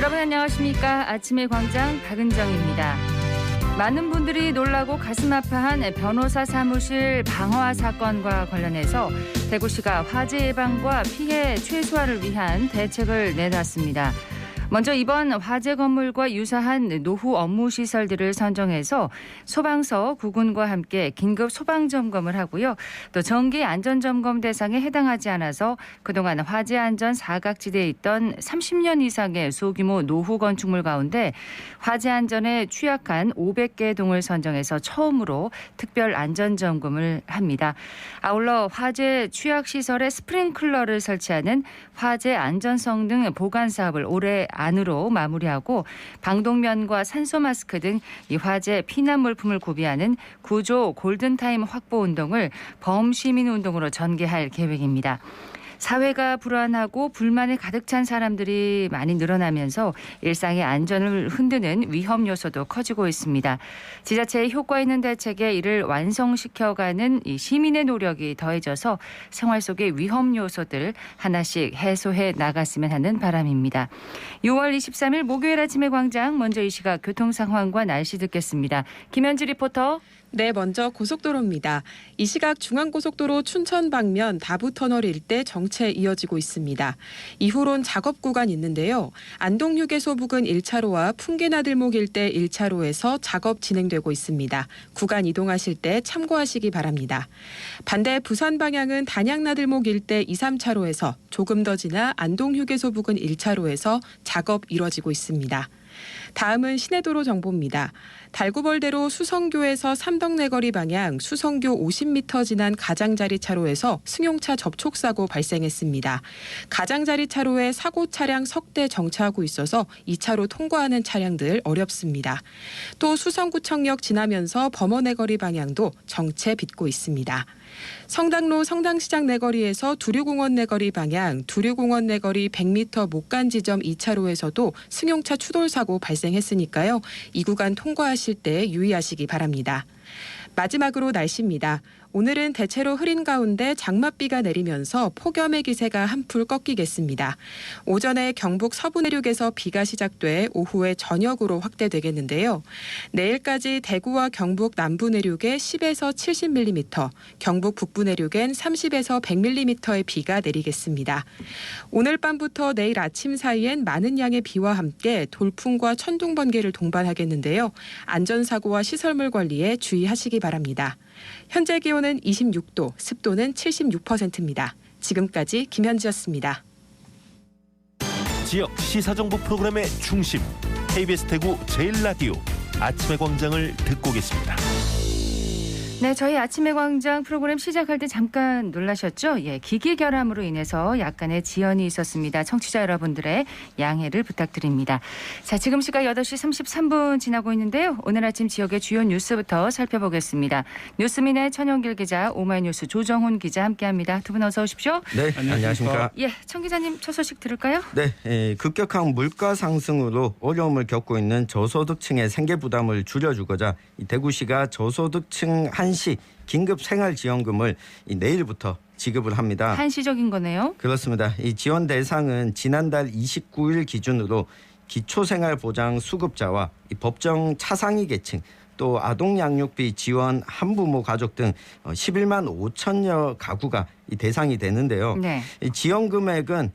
여러분 안녕하십니까? 아침의 광장 박은정입니다. 많은 분들이 놀라고 가슴 아파한 변호사 사무실 방화 사건과 관련해서 대구시가 화재 예방과 피해 최소화를 위한 대책을 내놨습니다. 먼저 이번 화재 건물과 유사한 노후 업무 시설들을 선정해서 소방서, 구군과 함께 긴급 소방 점검을 하고요. 또 정기 안전 점검 대상에 해당하지 않아서 그동안 화재 안전 사각지대에 있던 30년 이상의 소규모 노후 건축물 가운데 화재 안전에 취약한 500개 동을 선정해서 처음으로 특별 안전 점검을 합니다. 아울러 화재 취약 시설에 스프링클러를 설치하는 화재 안전성 등 보관 사업을 올해 안으로 마무리하고 방독면과 산소 마스크 등 이 화재 피난 물품을 구비하는 구조 골든타임 확보 운동을 범시민 운동으로 전개할 계획입니다. 사회가 불안하고 불만에 가득 찬 사람들이 많이 늘어나면서 일상의 안전을 흔드는 위험 요소도 커지고 있습니다. 지자체의 효과 있는 대책에 이를 완성시켜가는 이 시민의 노력이 더해져서 생활 속의 위험 요소들 하나씩 해소해 나갔으면 하는 바람입니다. 6월 23일 목요일 아침의 광장, 먼저 이 시각 교통 상황과 날씨 듣겠습니다. 김현지 리포터. 네, 먼저 고속도로입니다. 이 시각 중앙고속도로 춘천 방면 다부터널 일대 정체 이어지고 있습니다. 이후론 작업 구간 있는데요. 안동휴게소 부근 1차로와 풍계나들목 일대 1차로에서 작업 진행되고 있습니다. 구간 이동하실 때 참고하시기 바랍니다. 반대 부산 방향은 단양나들목 일대 2, 3차로에서 조금 더 지나 안동휴게소 부근 1차로에서 작업 이뤄지고 있습니다. 다음은 시내도로 정보입니다. 달구벌대로 수성교에서 삼덕내거리 방향 수성교 50m 지난 가장자리 차로에서 승용차 접촉사고 발생했습니다. 가장자리 차로에 사고 차량 석대 정차하고 있어서 2차로 통과하는 차량들 어렵습니다. 또 수성구청역 지나면서 범어내거리 방향도 정체 빚고 있습니다. 성당로 성당시장 내거리에서 두류공원 내거리 방향 두류공원 내거리 100m 못 간 지점 2차로에서도 승용차 추돌 사고 발생했으니까요. 이 구간 통과하실 때 유의하시기 바랍니다. 마지막으로 날씨입니다. 오늘은 대체로 흐린 가운데 장맛비가 내리면서 폭염의 기세가 한풀 꺾이겠습니다. 오전에 경북 서부 내륙에서 비가 시작돼 오후에 전역으로 확대되겠는데요. 내일까지 대구와 경북 남부 내륙에 10에서 70mm, 경북 북부 내륙엔 30에서 100mm의 비가 내리겠습니다. 오늘 밤부터 내일 아침 사이엔 많은 양의 비와 함께 돌풍과 천둥 번개를 동반하겠는데요. 안전사고와 시설물 관리에 주의하시기 바랍니다. 현재 기온은 26도, 습도는 76%입니다. 지금까지 김현지였습니다. 지역 시사정보 프로그램의 중심, KBS 대구 제1라디오 아침의 광장을 듣고 계십니다. 네, 저희 아침의 광장 프로그램 시작할 때 잠깐 놀라셨죠? 예, 기기 결함으로 인해서 약간의 지연이 있었습니다. 청취자 여러분들의 양해를 부탁드립니다. 자, 지금 시각 8시 33분 지나고 있는데요. 오늘 아침 지역의 주요 뉴스부터 살펴보겠습니다. 뉴스민의 천영길 기자, 오마이뉴스 조정훈 기자 함께합니다. 두 분 어서 오십시오. 네, 안녕하십니까. 예, 청 기자님 첫 소식 들을까요? 네, 급격한 물가 상승으로 어려움을 겪고 있는 저소득층의 생계 부담을 줄여주고자 대구시가 저소득층 한시 긴급 생활지원금을 내일부터 지급을 합니다. 한시적인 거네요. 그렇습니다. 이 지원 대상은 지난달 29일 기준으로 기초생활보장 수급자와 법정 차상위 계층, 또 아동양육비 지원 한부모 가족 등 11만 5천여 가구가 이 대상이 되는데요. 네. 이 지원 금액은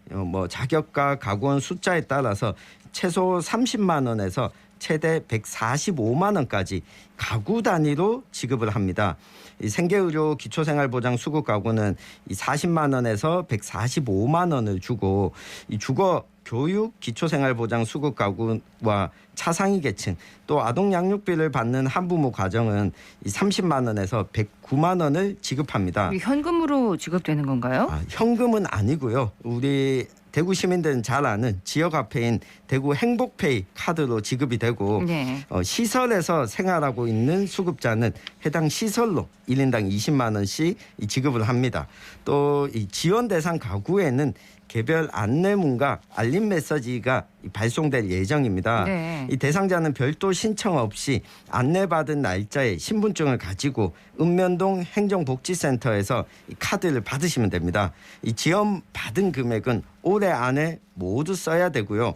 자격과 가구원 숫자에 따라서 최소 30만 원에서 최대 145만 원까지 가구 단위로 지급을 합니다. 이 생계의료 기초생활보장 수급 가구는 이 40만 원에서 145만 원을 주고 이 주거 교육 기초생활보장 수급 가구와 차상위 계층 또 아동양육비를 받는 한부모 가정은 이 30만 원에서 109만 원을 지급합니다. 현금으로 지급되는 건가요? 현금은 아니고요. 우리 대구 시민들은 잘 아는 지역화폐인 대구 행복페이 카드로 지급이 되고 네. 시설에서 생활하고 있는 수급자는 해당 시설로 1인당 20만 원씩 지급을 합니다. 또 이 지원 대상 가구에는 개별 안내문과 알림 메시지가 발송될 예정입니다. 네. 이 대상자는 별도 신청 없이 안내받은 날짜에 신분증을 가지고 읍면동 행정복지센터에서 이 카드를 받으시면 됩니다. 이 지원 받은 금액은 올해 안에 모두 써야 되고요.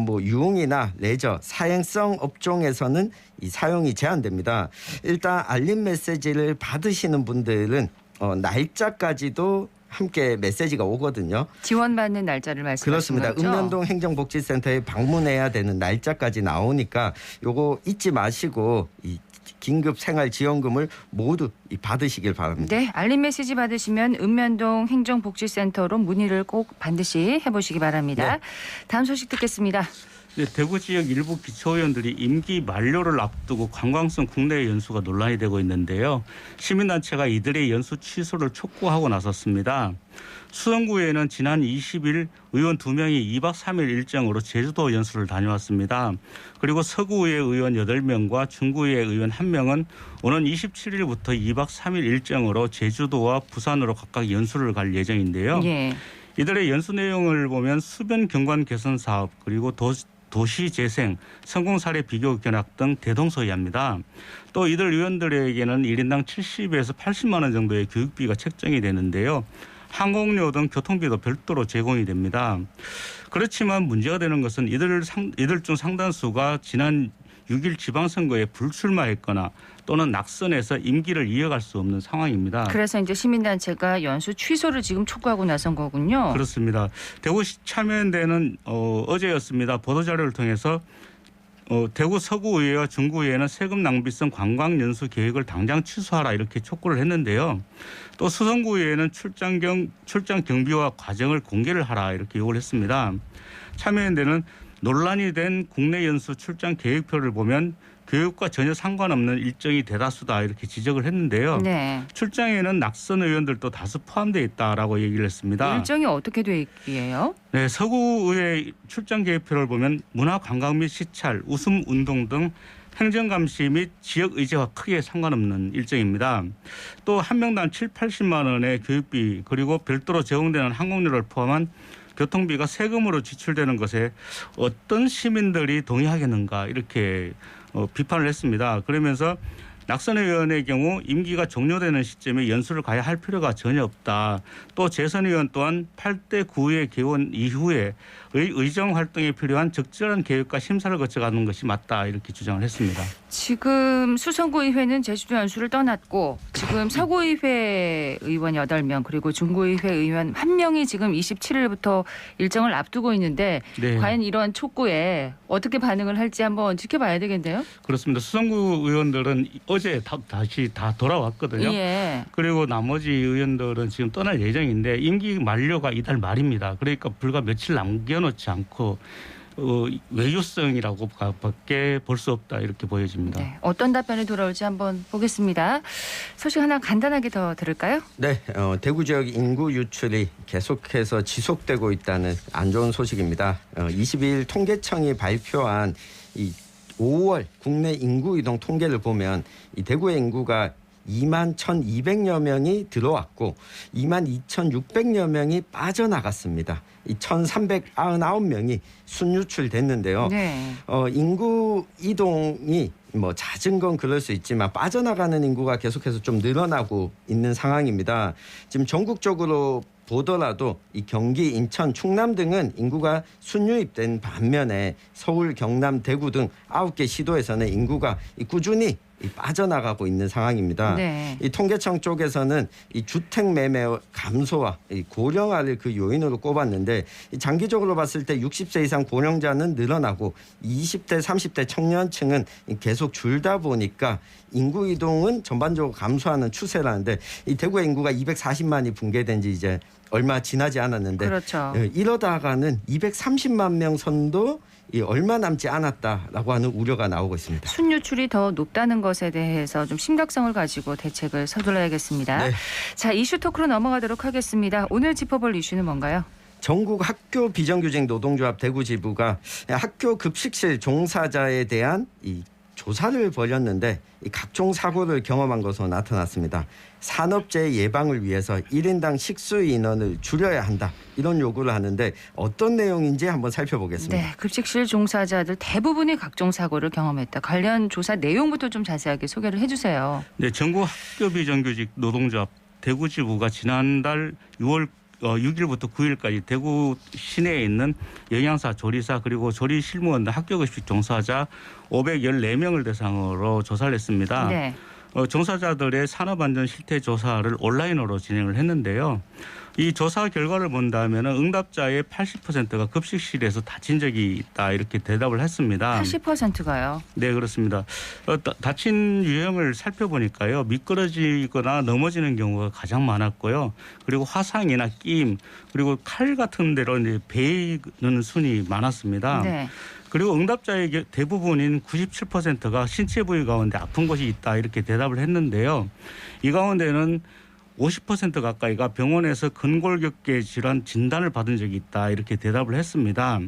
뭐 유흥이나 레저, 사행성 업종에서는 이 사용이 제한됩니다. 일단 알림 메시지를 받으시는 분들은 날짜까지도 함께 메시지가 오거든요. 지원받는 날짜를 말씀하시는 그렇습니다. 거죠? 읍면동 행정복지센터에 방문해야 되는 날짜까지 나오니까 요거 잊지 마시고 이 긴급 생활지원금을 모두 받으시길 바랍니다. 네, 알림 메시지 받으시면 읍면동 행정복지센터로 문의를 꼭 반드시 해보시기 바랍니다. 네. 다음 소식 듣겠습니다. 네, 대구 지역 일부 기초의원들이 임기 만료를 앞두고 관광성 국내 연수가 논란이 되고 있는데요. 시민단체가 이들의 연수 취소를 촉구하고 나섰습니다. 수성구에는 지난 20일 의원 2명이 2박 3일 일정으로 제주도 연수를 다녀왔습니다. 그리고 서구의 의원 8명과 중구의 의원 1명은 오는 27일부터 2박 3일 일정으로 제주도와 부산으로 각각 연수를 갈 예정인데요. 예. 이들의 연수 내용을 보면 수변 경관 개선 사업 그리고 도시 재생, 성공 사례 비교 견학 등 대동소이합니다. 또 이들 의원들에게는 1인당 70에서 80만 원 정도의 교육비가 책정이 되는데요. 항공료 등 교통비도 별도로 제공이 됩니다. 그렇지만 문제가 되는 것은 이들 중 상당수가 지난 6일 지방선거에 불출마했거나 또는 낙선해서 임기를 이어갈 수 없는 상황입니다. 그래서 이제 시민단체가 연수 취소를 지금 촉구하고 나선 거군요. 그렇습니다. 대구시 참여연대는 어제였습니다. 보도자료를 통해서 대구 서구의회와 중구의회는 세금 낭비성 관광 연수 계획을 당장 취소하라 이렇게 촉구를 했는데요. 또 수성구의회는 출장 경비와 과정을 공개를 하라 이렇게 요구를 했습니다. 참여연대는 논란이 된 국내 연수 출장 계획표를 보면 교육과 전혀 상관없는 일정이 대다수다 이렇게 지적을 했는데요. 네. 출장에는 낙선 의원들도 다수 포함되어 있다라고 얘기를 했습니다. 일정이 어떻게 돼 있기에요? 네, 서구의 출장 계획표를 보면 문화관광 및 시찰, 웃음운동 등 행정감시 및 지역 의제와 크게 상관없는 일정입니다. 또 한 명당 7, 80만 원의 교육비 그리고 별도로 제공되는 항공료를 포함한 교통비가 세금으로 지출되는 것에 어떤 시민들이 동의하겠는가 이렇게 비판을 했습니다. 그러면서 낙선 의원의 경우 임기가 종료되는 시점에 연수를 가야 할 필요가 전혀 없다. 또 재선 의원 또한 8대 9의 개원 이후에 의정 활동에 필요한 적절한 계획과 심사를 거쳐가는 것이 맞다 이렇게 주장을 했습니다. 지금 수성구의회는 제주도 연수를 떠났고 지금 서구의회 의원 8명 그리고 중구의회 의원 1명이 지금 27일부터 일정을 앞두고 있는데 네. 과연 이런 촉구에 어떻게 반응을 할지 한번 지켜봐야 되겠네요. 그렇습니다. 수성구 의원들은 어제 다시 다 돌아왔거든요. 예. 그리고 나머지 의원들은 지금 떠날 예정인데 임기 만료가 이달 말입니다. 그러니까 불과 며칠 남겨놓지 않고 외유성이라고 밖에 볼 수 없다 이렇게 보여집니다. 네. 어떤 답변이 돌아올지 한번 보겠습니다. 소식 하나 간단하게 더 들을까요? 네, 대구 지역 인구 유출이 계속해서 지속되고 있다는 안 좋은 소식입니다. 22일 통계청이 발표한 이 5월 국내 인구 이동 통계를 보면 이 대구의 인구가 2만 1,200여 명이 들어왔고 2만 2,600여 명이 빠져나갔습니다. 이 1,399명이 순유출됐는데요. 네. 인구 이동이 뭐 잦은 건 그럴 수 있지만 빠져나가는 인구가 계속해서 좀 늘어나고 있는 상황입니다. 지금 전국적으로 보더라도 이 경기, 인천, 충남 등은 인구가 순유입된 반면에 서울, 경남, 대구 등 9개 시도에서는 인구가 꾸준히 빠져나가고 있는 상황입니다. 네. 이 통계청 쪽에서는 이 주택 매매 감소와 이 고령화를 그 요인으로 꼽았는데 장기적으로 봤을 때 60세 이상 고령자는 늘어나고 20대, 30대 청년층은 계속 줄다 보니까 인구 이동은 전반적으로 감소하는 추세라는데 이 대구의 인구가 240만이 붕괴된 지 이제 얼마 지나지 않았는데 그렇죠. 이러다가는 230만 명 선도 얼마 남지 않았다라고 하는 우려가 나오고 있습니다. 순유출이 더 높다는 것에 대해서 좀 심각성을 가지고 대책을 서둘러야겠습니다. 네. 자, 이슈 토크로 넘어가도록 하겠습니다. 오늘 짚어볼 이슈는 뭔가요? 전국 학교 비정규직 노동조합 대구 지부가 학교 급식실 종사자에 대한 이 조사를 벌였는데 이 각종 사고를 경험한 것으로 나타났습니다. 산업재해 예방을 위해서 1인당 식수 인원을 줄여야 한다. 이런 요구를 하는데 어떤 내용인지 한번 살펴보겠습니다. 네, 급식실 종사자들 대부분이 각종 사고를 경험했다. 관련 조사 내용부터 좀 자세하게 소개를 해주세요. 네, 전국 학교 비정규직 노동조합 대구지부가 지난달 6일부터 9일까지 대구 시내에 있는 영양사, 조리사 그리고 조리 실무원 학교급식 종사자 514명을 대상으로 조사를 했습니다. 네. 종사자들의 산업안전 실태 조사를 온라인으로 진행을 했는데요. 이 조사 결과를 본다면 응답자의 80%가 급식실에서 다친 적이 있다 이렇게 대답을 했습니다. 80%가요. 네, 그렇습니다. 다친 유형을 살펴보니까요. 미끄러지거나 넘어지는 경우가 가장 많았고요. 그리고 화상이나 끼임 그리고 칼 같은 데로 이제 베이는 순이 많았습니다. 네. 그리고 응답자의 대부분인 97%가 신체 부위 가운데 아픈 곳이 있다 이렇게 대답을 했는데요. 이 가운데는 50% 가까이가 병원에서 근골격계 질환 진단을 받은 적이 있다 이렇게 대답을 했습니다.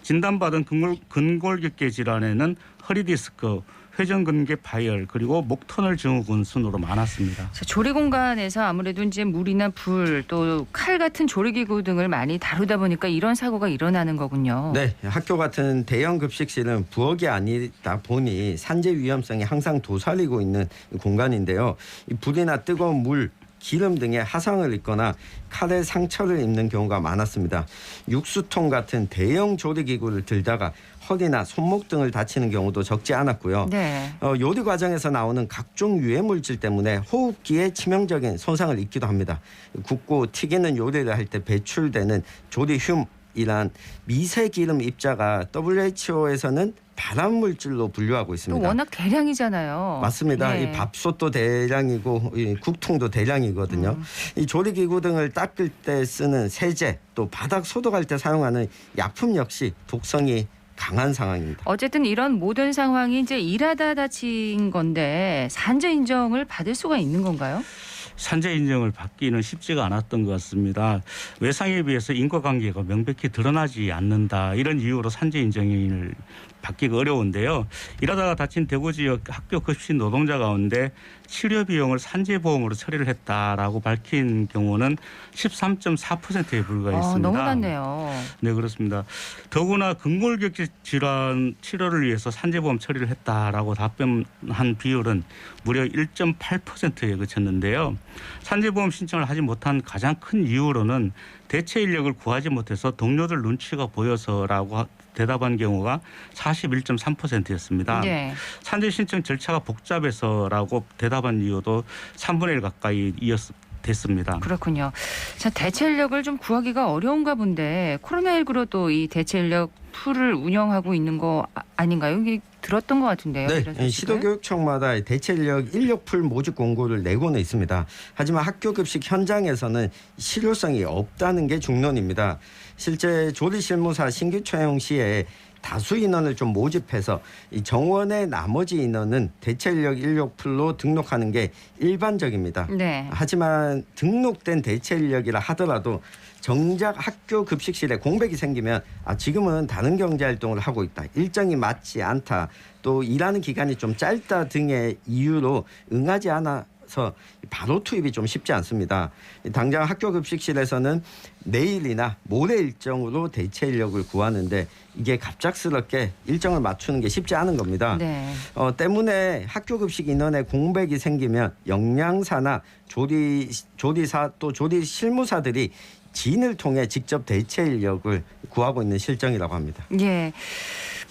진단받은 근골격계 질환에는 허리디스크, 회전근개 파열 그리고 목터널 증후군 순으로 많았습니다. 조리 공간에서 아무래도 이제 물이나 불 또 칼 같은 조리기구 등을 많이 다루다 보니까 이런 사고가 일어나는 거군요. 네, 학교 같은 대형 급식실은 부엌이 아니다 보니 산재 위험성이 항상 도사리고 있는 공간인데요. 이 불이나 뜨거운 물, 기름 등의 화상을 입거나 칼에 상처를 입는 경우가 많았습니다. 육수통 같은 대형 조리기구를 들다가 허리나 손목 등을 다치는 경우도 적지 않았고요. 네. 요리 과정에서 나오는 각종 유해물질 때문에 호흡기에 치명적인 손상을 입기도 합니다. 굽고 튀기는 요리를 할 때 배출되는 조리듐이란 미세기름 입자가 WHO에서는 발암물질로 분류하고 있습니다. 또 워낙 대량이잖아요. 맞습니다. 예. 이 밥솥도 대량이고 이 국통도 대량이거든요. 이 조리기구 등을 닦을 때 쓰는 세제 또 바닥 소독할 때 사용하는 약품 역시 독성이 강한 상황입니다. 어쨌든 이런 모든 상황이 이제 일하다 다친 건데 산재 인정을 받을 수가 있는 건가요? 산재 인정을 받기는 쉽지가 않았던 것 같습니다. 외상에 비해서 인과관계가 명백히 드러나지 않는다. 이런 이유로 산재 인정을 받기가 어려운데요. 일하다가 다친 대구 지역 학교 급식 노동자 가운데 치료 비용을 산재보험으로 처리를 했다라고 밝힌 경우는 13.4%에 불과했습니다. 너무 낮네요. 네, 그렇습니다. 더구나 근골격계 질환 치료를 위해서 산재보험 처리를 했다라고 답변한 비율은 무려 1.8%에 그쳤는데요. 산재보험 신청을 하지 못한 가장 큰 이유로는 대체 인력을 구하지 못해서 동료들 눈치가 보여서라고 대답한 경우가 41.3%였습니다. 네. 산재 신청 절차가 복잡해서라고 대답한 이유도 3분의 1 가까이 됐습니다. 그렇군요. 자, 대체 인력을 좀 구하기가 어려운가 본데 코로나19로 또 이 대체 인력 풀을 운영하고 있는 거 아닌가요? 이게 들었던 것 같은데요. 네, 시도교육청마다 대체 인력 풀 모집 공고를 내고는 있습니다. 하지만 학교 급식 현장에서는 실효성이 없다는 게 중론입니다. 실제 조리실무사 신규 채용 시에 다수 인원을 좀 모집해서 이 정원의 나머지 인원은 대체 인력 풀로 등록하는 게 일반적입니다. 네. 하지만 등록된 대체 인력이라 하더라도 정작 학교 급식실에 공백이 생기면 지금은 다른 경제활동을 하고 있다. 일정이 맞지 않다. 또 일하는 기간이 좀 짧다 등의 이유로 응하지 않아서 바로 투입이 좀 쉽지 않습니다. 당장 학교 급식실에서는 내일이나 모레 일정으로 대체 인력을 구하는데 이게 갑작스럽게 일정을 맞추는 게 쉽지 않은 겁니다. 네. 때문에 학교 급식 인원에 공백이 생기면 영양사나 조리사 또 조리 실무사들이 지인을 통해 직접 대체 인력을 구하고 있는 실정이라고 합니다. 예.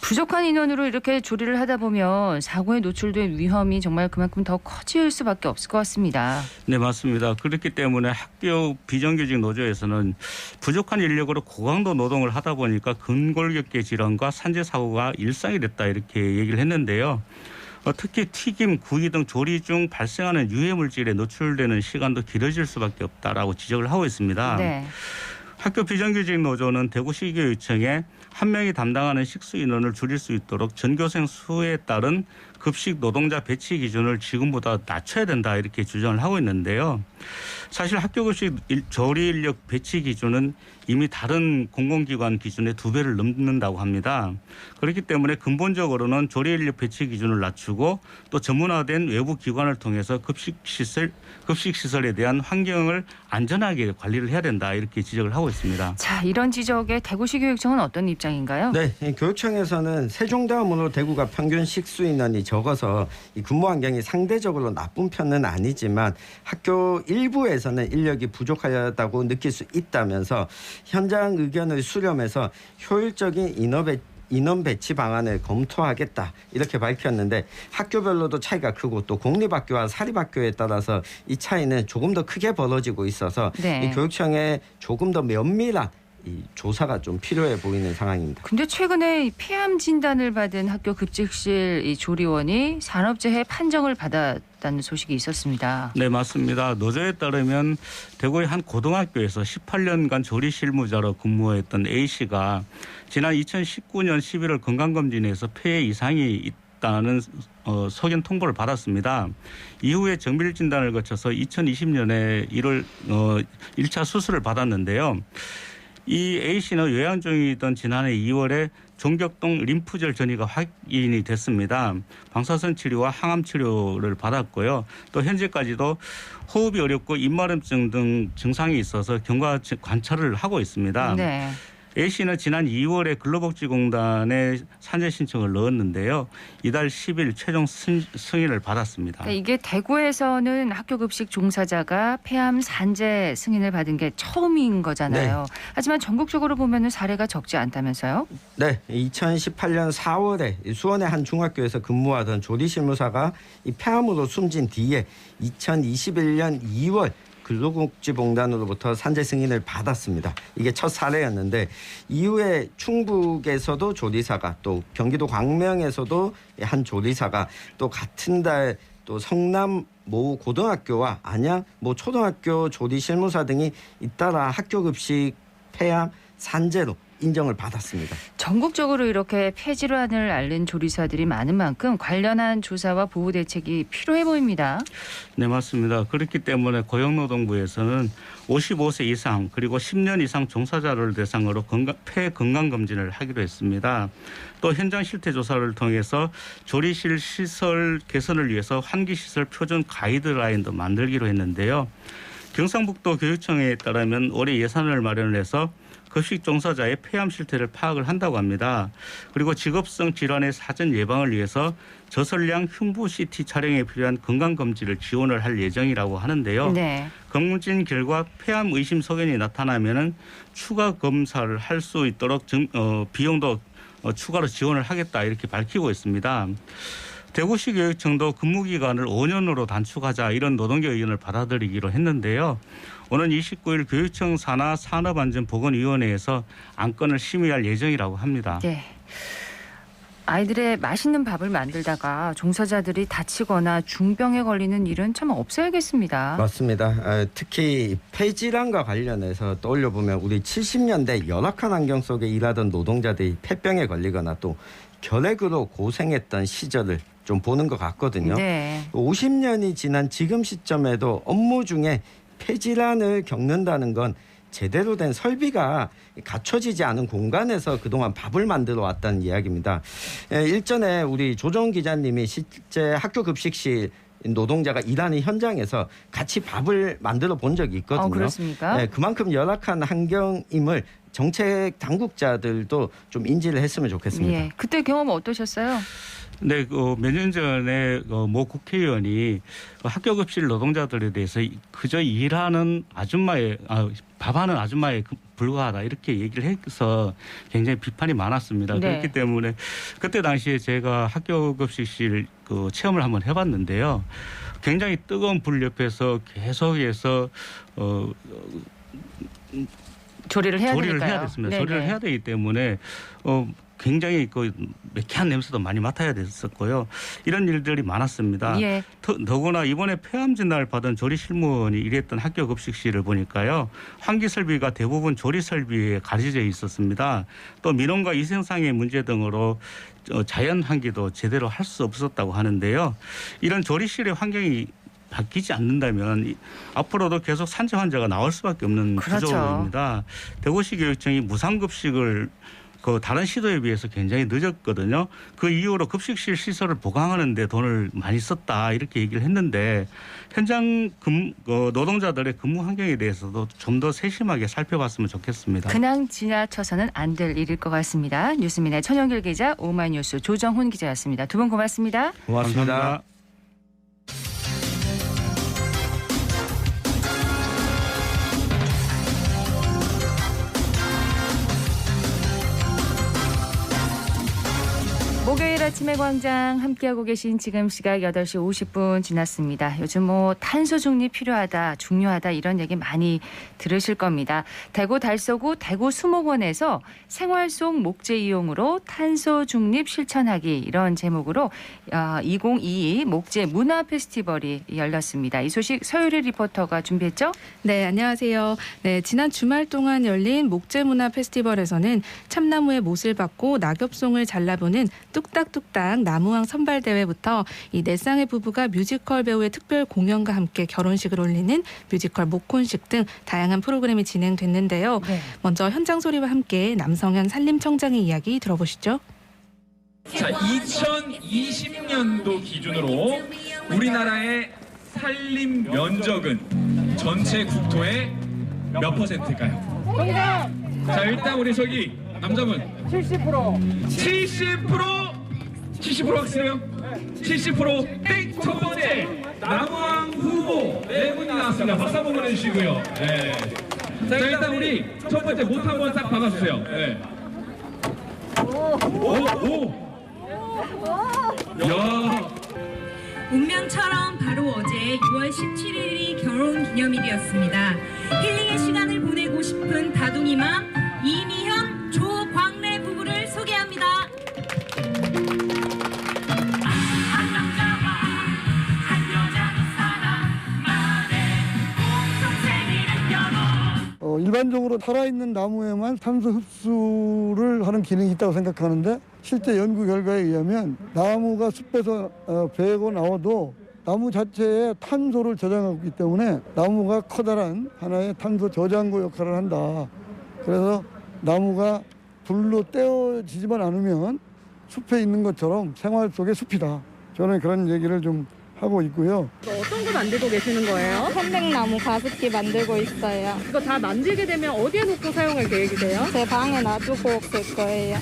부족한 인원으로 이렇게 조리를 하다 보면 사고에 노출될 위험이 정말 그만큼 더 커질 수밖에 없을 것 같습니다. 네, 맞습니다. 그렇기 때문에 학교 비정규직 노조에서는 부족한 인력으로 고강도 노동을 하다 보니까 근골격계 질환과 산재 사고가 일상이 됐다 이렇게 얘기를 했는데요. 특히 튀김, 구이 등 조리 중 발생하는 유해물질에 노출되는 시간도 길어질 수밖에 없다라고 지적을 하고 있습니다. 네. 학교 비정규직 노조는 대구시교육청에 한 명이 담당하는 식수 인원을 줄일 수 있도록 전교생 수에 따른 급식 노동자 배치 기준을 지금보다 낮춰야 된다 이렇게 주장을 하고 있는데요. 사실 학교급식 조리 인력 배치 기준은 이미 다른 공공기관 기준의 2배를 넘는다고 합니다. 그렇기 때문에 근본적으로는 조리 인력 배치 기준을 낮추고 또 전문화된 외부 기관을 통해서 급식 시설에 대한 환경을 안전하게 관리를 해야 된다 이렇게 지적을 하고 있습니다. 자, 이런 지적에 대구시 교육청은 어떤 입장인가요? 네, 이 교육청에서는 세종다음으로 대구가 평균 식수 인원이 적어서 이 근무 환경이 상대적으로 나쁜 편은 아니지만 학교 일부에서는 인력이 부족하다고 느낄 수 있다면서 현장 의견을 수렴해서 효율적인 인원 배치 방안을 검토하겠다 이렇게 밝혔는데 학교별로도 차이가 크고 또 공립학교와 사립학교에 따라서 이 차이는 조금 더 크게 벌어지고 있어서 네. 이 교육청에 조금 더 면밀한 이 조사가 좀 필요해 보이는 상황입니다. 근데 최근에 폐암 진단을 받은 학교 급식실 이 조리원이 산업재해 판정을 받았다는 소식이 있었습니다. 네, 맞습니다. 노조에 따르면 대구의 한 고등학교에서 18년간 조리 실무자로 근무했던 A씨가 지난 2019년 11월 건강검진에서 폐에 이상이 있다는 소견 통보를 받았습니다. 이후에 정밀 진단을 거쳐서 2020년에 1차 수술을 받았는데요. 이 A씨는 요양 중이던 지난해 2월에 종격동 림프절 전이가 확인이 됐습니다. 방사선 치료와 항암 치료를 받았고요. 또 현재까지도 호흡이 어렵고 입마름증 등 증상이 있어서 경과 관찰을 하고 있습니다. 네. A씨는 지난 2월에 근로복지공단에 산재 신청을 넣었는데요. 이달 10일 최종 승인을 받았습니다. 그러니까 이게 대구에서는 학교 급식 종사자가 폐암 산재 승인을 받은 게 처음인 거잖아요. 네. 하지만 전국적으로 보면은 사례가 적지 않다면서요? 네, 2018년 4월에 수원의 한 중학교에서 근무하던 조리실무사가 이 폐암으로 숨진 뒤에 2021년 2월 근로복지공단으로부터 산재 승인을 받았습니다. 이게 첫 사례였는데 이후에 충북에서도 조리사가 또 경기도 광명에서도 한 조리사가 또 같은 달 또 성남 모 고등학교와 안양 모 초등학교 조리실무사 등이 잇따라 학교급식 폐암 산재로 인정을 받았습니다. 전국적으로 이렇게 폐질환을 앓는 조리사들이 많은 만큼 관련한 조사와 보호 대책이 필요해 보입니다. 네, 맞습니다. 그렇기 때문에 고용노동부에서는 55세 이상 그리고 10년 이상 종사자를 대상으로 폐 건강검진을 하기로 했습니다. 또 현장 실태 조사를 통해서 조리실 시설 개선을 위해서 환기시설 표준 가이드라인도 만들기로 했는데요. 경상북도 교육청에 따르면 올해 예산을 마련해서 급식 종사자의 폐암 실태를 파악을 한다고 합니다. 그리고 직업성 질환의 사전 예방을 위해서 저설량 흉부 CT 촬영에 필요한 건강검진을 지원을 할 예정이라고 하는데요. 네. 검진 결과 폐암 의심 소견이 나타나면은 추가 검사를 할 수 있도록 비용도 추가로 지원을 하겠다 이렇게 밝히고 있습니다. 대구시 교육청도 근무기간을 5년으로 단축하자 이런 노동계 의견을 받아들이기로 했는데요. 오는 29일 교육청 산하 산업안전보건위원회에서 안건을 심의할 예정이라고 합니다. 네. 아이들의 맛있는 밥을 만들다가 종사자들이 다치거나 중병에 걸리는 일은 참 없어야겠습니다. 맞습니다. 특히 폐질환과 관련해서 떠올려보면 우리 70년대 열악한 환경 속에 일하던 노동자들이 폐병에 걸리거나 또 결핵으로 고생했던 시절을 좀 보는 것 같거든요. 네. 50년이 지난 지금 시점에도 업무 중에 폐질환을 겪는다는 건 제대로 된 설비가 갖춰지지 않은 공간에서 그동안 밥을 만들어 왔다는 이야기입니다. 일전에 우리 조정 기자님이 실제 학교 급식실 노동자가 일하는 현장에서 같이 밥을 만들어 본 적이 있거든요. 그렇습니까? 네, 그만큼 열악한 환경임을 정책 당국자들도 좀 인지를 했으면 좋겠습니다. 예. 그때 경험 어떠셨어요? 네, 몇 년 전에 모 국회의원이 학교급식 노동자들에 대해서 그저 일하는 아줌마의 밥하는 아줌마에 불과하다 이렇게 얘기를 해서 굉장히 비판이 많았습니다. 네. 그렇기 때문에 그때 당시에 제가 학교급식실 체험을 한번 해봤는데요. 굉장히 뜨거운 불 옆에서 계속해서 조리를 해야 됐습니다. 네네. 조리를 해야 되기 때문에 굉장히 매캐한 냄새도 많이 맡아야 됐었고요. 이런 일들이 많았습니다. 예. 더구나 이번에 폐암 진단을 받은 조리 실무원이 일했던 학교 급식실을 보니까요. 환기 설비가 대부분 조리 설비에 가려져 있었습니다. 또 민원과 위생상의 문제 등으로 자연 환기도 제대로 할 수 없었다고 하는데요. 이런 조리실의 환경이 바뀌지 않는다면 앞으로도 계속 산재 환자가 나올 수밖에 없는 그렇죠. 구조입니다. 대구시 교육청이 무상급식을 그 다른 시도에 비해서 굉장히 늦었거든요. 그 이후로 급식실 시설을 보강하는데 돈을 많이 썼다 이렇게 얘기를 했는데 현장 노동자들의 근무 환경에 대해서도 좀 더 세심하게 살펴봤으면 좋겠습니다. 그냥 지나쳐서는 안 될 일일 것 같습니다. 뉴스민의 천영길 기자, 오마이뉴스 조정훈 기자였습니다. 두 분 고맙습니다. 고맙습니다. 감사합니다. 목요일 아침의 광장 함께하고 계신 지금 시각 8시 50분 지났습니다. 요즘 뭐 탄소 중립 필요하다, 중요하다 이런 얘기 많이 들으실 겁니다. 대구 달서구 대구 수목원에서 생활 속 목재 이용으로 탄소 중립 실천하기 이런 제목으로 2022 목재 문화 페스티벌이 열렸습니다. 이 소식 서유리 리포터가 준비했죠? 네, 안녕하세요. 네, 지난 주말 동안 열린 목재문화 페스티벌에서는 참나무의 못을 받고 낙엽송을 잘라보는 뚝딱뚝딱 나무왕 선발대회부터 이 넷상의 부부가 뮤지컬 배우의 특별 공연과 함께 결혼식을 올리는 뮤지컬 목혼식 등 다양한 프로그램이 진행됐는데요. 네. 먼저 현장 소리와 함께 남성현 산림청장의 이야기 들어보시죠. 자, 2020년도 기준으로 우리나라의 산림 면적은 전체 국토의 몇 %일까요? 자, 일단 우리 저기 남자분 70% 확실해요? 70% 땡! 첫 번째 남왕 후보 4분이 나왔습니다. 박수 한번 보내주시고요. 네. 자, 일단 우리 첫 번째 못 한번 딱 박아주세요. 네. 오! 야. 운명처럼 바로 어제 6월 17일이 결혼 기념일이었습니다. 힐링의 시간을 보내고 싶은 다둥이맘 이미현, 조광래 부부를 소개합니다. 일반적으로 살아있는 나무에만 탄소 흡수를 하는 기능이 있다고 생각하는데 실제 연구 결과에 의하면 나무가 숲에서 베고 나와도 나무 자체에 탄소를 저장하고 있기 때문에 나무가 커다란 하나의 탄소 저장고 역할을 한다. 그래서 나무가 불로 떼어지지만 않으면 숲에 있는 것처럼 생활 속의 숲이다. 저는 그런 얘기를 좀 하고 있고요. 어떤 거 만들고 계시는 거예요? 편백나무 가습기 만들고 있어요. 이거 다 만들게 되면 어디에 놓고 사용할 계획이세요? 제 방에 놔두고 쓸 거예요.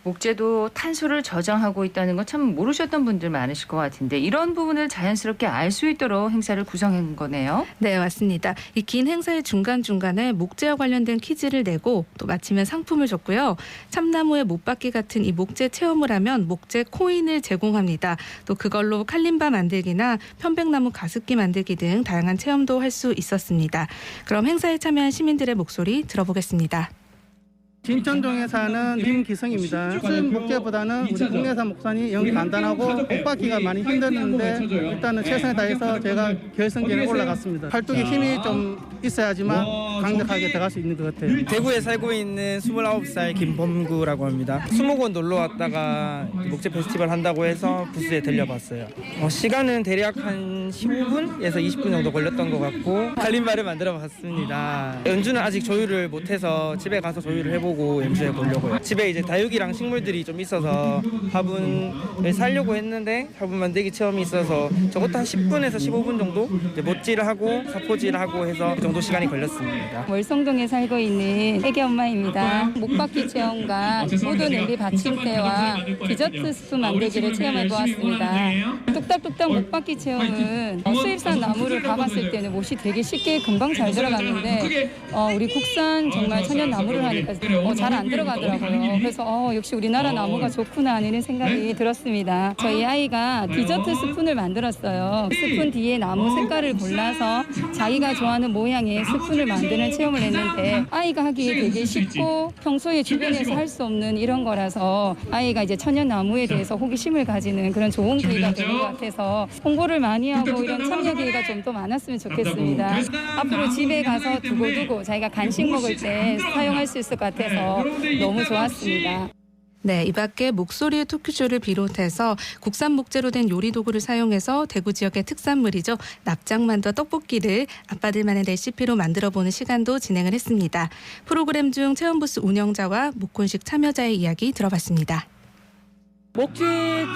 목재도 탄소를 저장하고 있다는 건 참 모르셨던 분들 많으실 것 같은데 이런 부분을 자연스럽게 알 수 있도록 행사를 구성한 거네요. 네, 맞습니다. 이 긴 행사의 중간중간에 목재와 관련된 퀴즈를 내고 또 마치면 상품을 줬고요. 참나무의 못받기 같은 이 목재 체험을 하면 목재 코인을 제공합니다. 또 그걸로 칼림바 만들기나 편백나무 가습기 만들기 등 다양한 체험도 할 수 있었습니다. 그럼 행사에 참여한 시민들의 목소리 들어보겠습니다. 진천동에 사는 김기성입니다. 수입 목재보다는 우리 국내산 목산이 영 간단하고 못받기가 많이 힘들었는데 일단은 최선을 다해서 제가 결승전에 올라갔습니다. 팔뚝에 힘이 좀 있어야지만 강력하게 들어갈 수 있는 것 같아요. 대구에 살고 있는 29살 김범구라고 합니다. 수목원 놀러 왔다가 목재 페스티벌 한다고 해서 부스에 들려봤어요. 시간은 대략 한 15분에서 20분 정도 걸렸던 것 같고 칼림바를 만들어 봤습니다. 연주는 아직 조율을 못해서 집에 가서 조율을 해보고 연주해 보려고요. 집에 이제 다육이랑 식물들이 좀 있어서 화분을 사려고 했는데 화분 만들기 체험이 있어서 저것도 한 10분에서 15분 정도 이제 못질을 하고 사포질을 하고 해서 그 정도 시간이 걸렸습니다. 월성동에 살고 있는 애기 엄마입니다. 목받기 체험과 모든 냄비 받침대와 디저트 스푼 만들기를 체험해 보았습니다. 뚝딱뚝딱 목받기 체험은 수입산 나무를 박았을 때는 못이 되게 쉽게 금방 잘 들어갔는데 우리 국산 정말 천연 나무를 하니까 잘 안 들어가더라고요. 그래서 역시 우리나라 나무가 좋구나 이런 생각이 들었습니다. 저희 아이가 디저트 스푼을 만들었어요. 스푼 뒤에 나무 색깔을 골라서 자기가 좋아하는 모양의 스푼을 만드는 체험을 했는데 아이가 하기에 되게 쉽고 평소에 주변에서 할 수 없는 이런 거라서 아이가 이제 천연 나무에 대해서 호기심을 가지는 그런 좋은 기회가 되는 것 같아서 홍보를 많이 하고 이런 참여 기회가 좀 더 많았으면 좋겠습니다. 앞으로 집에 가서 두고두고 자기가 간식 먹을 때 사용할 수 있을 것 같아서 너무 좋았습니다. 네, 이 밖에 목소리 토크쇼를 비롯해서 국산 목재로 된 요리 도구를 사용해서 대구 지역의 특산물이죠. 납작만두 떡볶이를 아빠들만의 레시피로 만들어보는 시간도 진행을 했습니다. 프로그램 중 체험부스 운영자와 목혼식 참여자의 이야기 들어봤습니다. 목재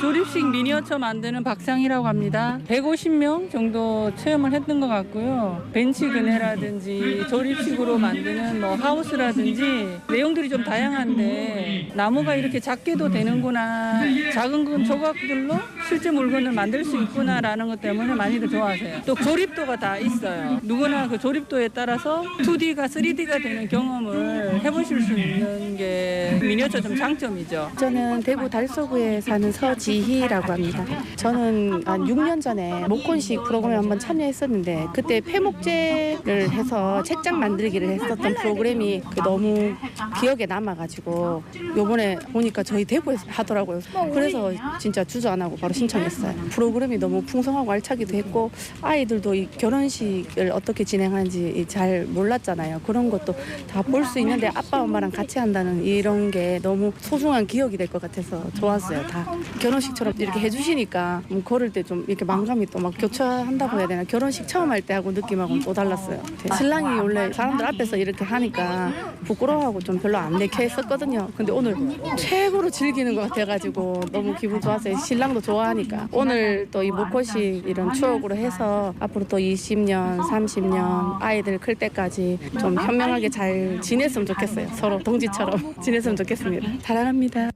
조립식 미니어처 만드는 박상이라고 합니다. 150명 정도 체험을 했던 것 같고요. 벤치 그네라든지 조립식으로 만드는 뭐 하우스라든지 내용들이 좀 다양한데 나무가 이렇게 작게도 되는구나, 작은 조각들로 실제 물건을 만들 수 있구나라는 것 때문에 많이들 좋아하세요. 또 조립도가 다 있어요. 누구나 그 조립도에 따라서 2D가 3D가 되는 경험을 해보실 수 있는 게 미니어처 좀 장점이죠. 저는 대구 달서구에 사는 서지희라고 합니다. 저는 한 6년 전에 목혼식 프로그램에 한번 참여했었는데 그때 폐목재를 해서 책장 만들기를 했었던 프로그램이 너무 기억에 남아가지고 요번에 보니까 저희 대구에서 하더라고요. 그래서 진짜 주저 안 하고 바로 신청했어요. 프로그램이 너무 풍성하고 알차기도 했고 아이들도 이 결혼식을 어떻게 진행하는지 잘 몰랐잖아요. 그런 것도 다 볼 수 있는데 아빠 엄마랑 같이 한다는 이런 게 너무 소중한 기억이 될 것 같아서 좋았어요. 다 결혼식처럼 이렇게 해주시니까 걸을 때 좀 이렇게 망감이 또 막 교차한다고 해야 되나, 결혼식 처음 할 때 하고 느낌하고는 또 달랐어요. 신랑이 원래 사람들 앞에서 이렇게 하니까 부끄러워하고 좀 별로 안 내켜 했었거든요. 근데 오늘 최고로 즐기는 것 같아가지고 너무 기분 좋았어요. 신랑도 좋아하니까. 오늘 또 이 목혼식 이런 추억으로 해서 앞으로 또 20년, 30년 아이들 클 때까지 좀 현명하게 잘 지냈으면 좋겠어요. 서로 동지처럼 지냈으면 좋겠습니다. 사랑합니다.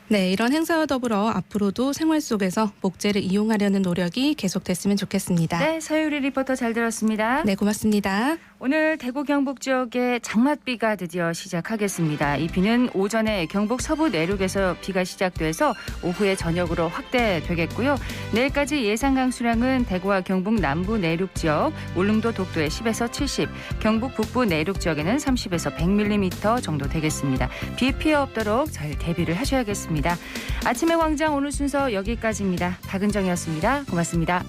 네, 이런 행사와 더불어 앞으로도 생활 속에서 목재를 이용하려는 노력이 계속됐으면 좋겠습니다. 네, 서유리 리포터 잘 들었습니다. 네, 고맙습니다. 오늘 대구 경북 지역에 장맛비가 드디어 시작하겠습니다. 이 비는 오전에 경북 서부 내륙에서 비가 시작돼서 오후에 저녁으로 확대되겠고요. 내일까지 예상 강수량은 대구와 경북 남부 내륙 지역, 울릉도 독도에 10에서 70, 경북 북부 내륙 지역에는 30에서 100mm 정도 되겠습니다. 비 피해 없도록 잘 대비를 하셔야겠습니다. 아침의 광장 오늘 순서 여기까지입니다. 박은정이었습니다. 고맙습니다.